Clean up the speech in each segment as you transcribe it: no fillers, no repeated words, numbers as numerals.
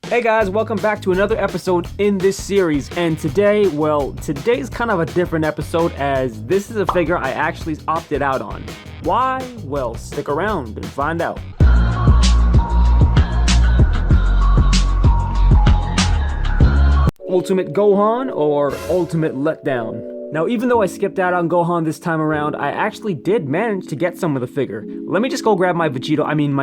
Hey guys, welcome back to another episode in this series, and today's kind of a different episode as this is a figure I actually opted out on. Why? Well, stick around and find out. Ultimate Gohan or Ultimate Letdown? Now, even though I skipped out on Gohan this time around, I actually did manage to get some of the figure. Let me just go grab my the Gohan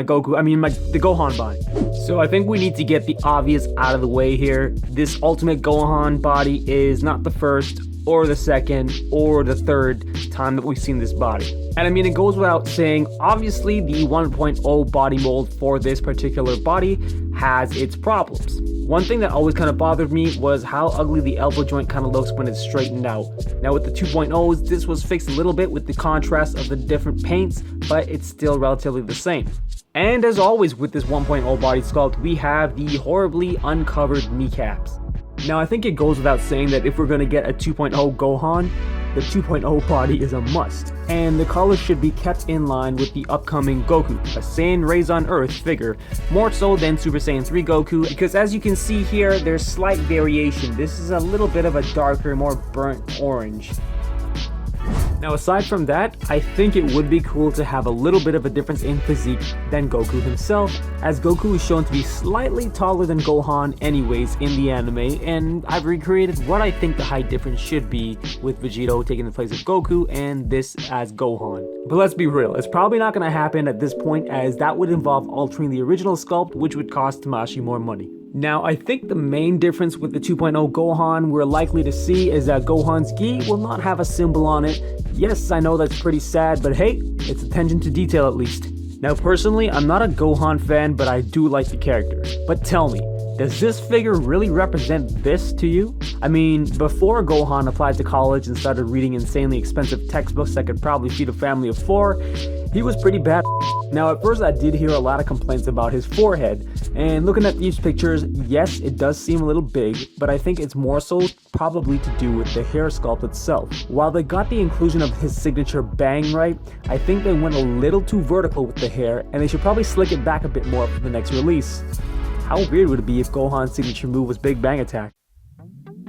body. So I think we need to get the obvious out of the way here. This Ultimate Gohan body is not the first, or the second, or the third time that we've seen this body. And I mean, it goes without saying, obviously the 1.0 body mold for this particular body has its problems. One thing that always kind of bothered me was how ugly the elbow joint kind of looks when it's straightened out. Now with the 2.0s, this was fixed a little bit with the contrast of the different paints, but it's still relatively the same. And as always with this 1.0 body sculpt, we have the horribly uncovered kneecaps. Now I think it goes without saying that if we're going to get a 2.0 Gohan, the 2.0 body is a must, and the colors should be kept in line with the upcoming Goku, a Saiyan raised on Earth figure, more so than Super Saiyan 3 Goku, because as you can see here, there's slight variation. This is a little bit of a darker, more burnt orange. Now aside from that, I think it would be cool to have a little bit of a difference in physique than Goku himself, as Goku is shown to be slightly taller than Gohan anyways in the anime, and I've recreated what I think the height difference should be with Vegito taking the place of Goku and this as Gohan. But let's be real, it's probably not going to happen at this point as that would involve altering the original sculpt, which would cost Tamashi more money. Now, I think the main difference with the 2.0 Gohan we're likely to see is that Gohan's gi will not have a symbol on it. Yes, I know that's pretty sad, but hey, it's attention to detail at least. Now, personally, I'm not a Gohan fan, but I do like the character. But tell me, does this figure really represent this to you? I mean, before Gohan applied to college and started reading insanely expensive textbooks that could probably feed a family of 4, he was pretty bad. Now, at first I did hear a lot of complaints about his forehead, and looking at these pictures, yes, it does seem a little big, but I think it's more so probably to do with the hair sculpt itself. While they got the inclusion of his signature bang right, I think they went a little too vertical with the hair, and they should probably slick it back a bit more for the next release. How weird would it be if Gohan's signature move was Big Bang Attack?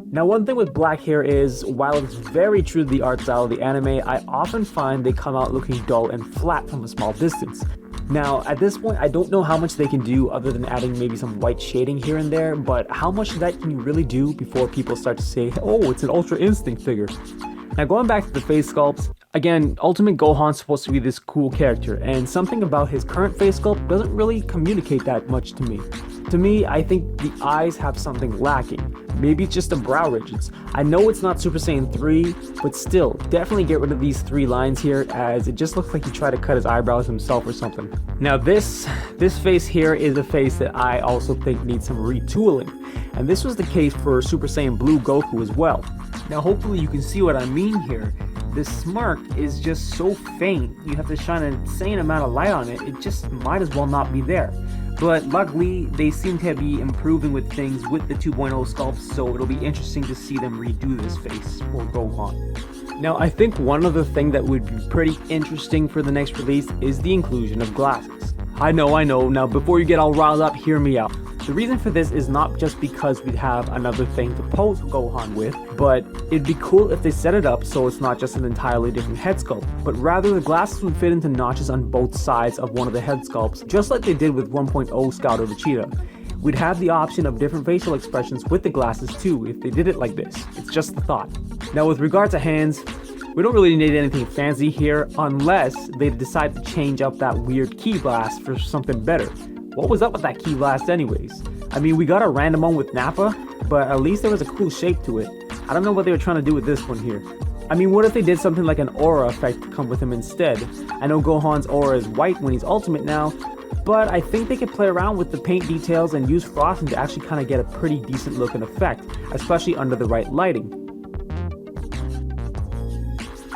Now, one thing with black hair is, while it's very true to the art style of the anime, I often find they come out looking dull and flat from a small distance. Now, at this point, I don't know how much they can do other than adding maybe some white shading here and there, but how much of that can you really do before people start to say, oh, it's an Ultra Instinct figure? Now, going back to the face sculpts, again, Ultimate Gohan's supposed to be this cool character, and something about his current face sculpt doesn't really communicate that much to me. To me, I think the eyes have something lacking. Maybe it's just the brow ridges. I know it's not Super Saiyan 3, but still, definitely get rid of these 3 lines here as it just looks like he tried to cut his eyebrows himself or something. Now this face here is a face that I also think needs some retooling. And this was the case for Super Saiyan Blue Goku as well. Now hopefully you can see what I mean here. This smirk is just so faint, you have to shine an insane amount of light on it, it just might as well not be there. But luckily, they seem to be improving with things with the 2.0 sculpt, so it'll be interesting to see them redo this face for Gohan. Now, I think one other thing that would be pretty interesting for the next release is the inclusion of glasses. I know, now before you get all riled up, hear me out. The reason for this is not just because we'd have another thing to pose Gohan with, but it'd be cool if they set it up so it's not just an entirely different head sculpt, but rather the glasses would fit into notches on both sides of one of the head sculpts, just like they did with 1.0 Scout or Vegeta. We'd have the option of different facial expressions with the glasses too if they did it like this. It's just the thought. Now with regard to hands, we don't really need anything fancy here unless they decide to change up that weird ki blast for something better. What was up with that ki blast anyways? I mean, we got a random one with Nappa, but at least there was a cool shape to it. I don't know what they were trying to do with this one here. I mean, what if they did something like an aura effect to come with him instead? I know Gohan's aura is white when he's ultimate now, but I think they could play around with the paint details and use frosting to actually kind of get a pretty decent looking effect, especially under the right lighting.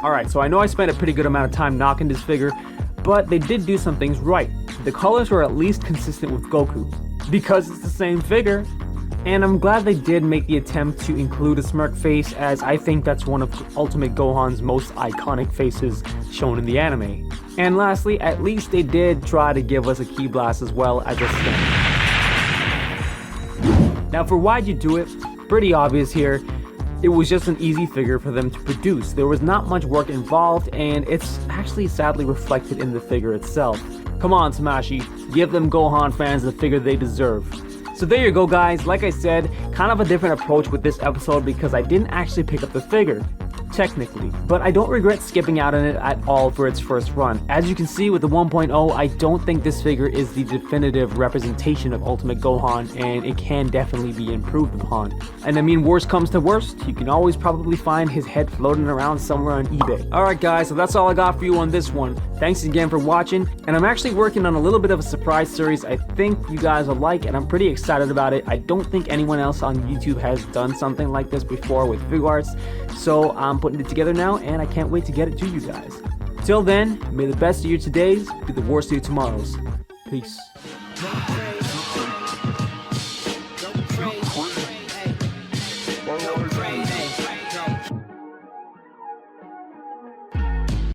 Alright, so I know I spent a pretty good amount of time knocking this figure, but they did do some things right. The colors were at least consistent with Goku, because it's the same figure. And I'm glad they did make the attempt to include a smirk face, as I think that's one of Ultimate Gohan's most iconic faces shown in the anime. And lastly, at least they did try to give us a ki blast as well as a stamp. Now for why'd you do it, pretty obvious here. It was just an easy figure for them to produce. There was not much work involved, and it's actually sadly reflected in the figure itself. Come on, Tamashi, give them Gohan fans the figure they deserve. So there you go, guys. Like I said, kind of a different approach with this episode because I didn't actually pick up the figure, technically, but I don't regret skipping out on it at all for its first run. As you can see with the 1.0, I don't think this figure is the definitive representation of Ultimate Gohan, and it can definitely be improved upon. And I mean, worst comes to worst, you can always probably find his head floating around somewhere on eBay. Alright guys, so that's all I got for you on this one. Thanks again for watching, and I'm actually working on a little bit of a surprise series I think you guys will like, and I'm pretty excited about it. I don't think anyone else on YouTube has done something like this before with Figuarts, so I'm putting it together now, and I can't wait to get it to you guys. Till then, may the best of your todays be the worst of your tomorrows. Peace.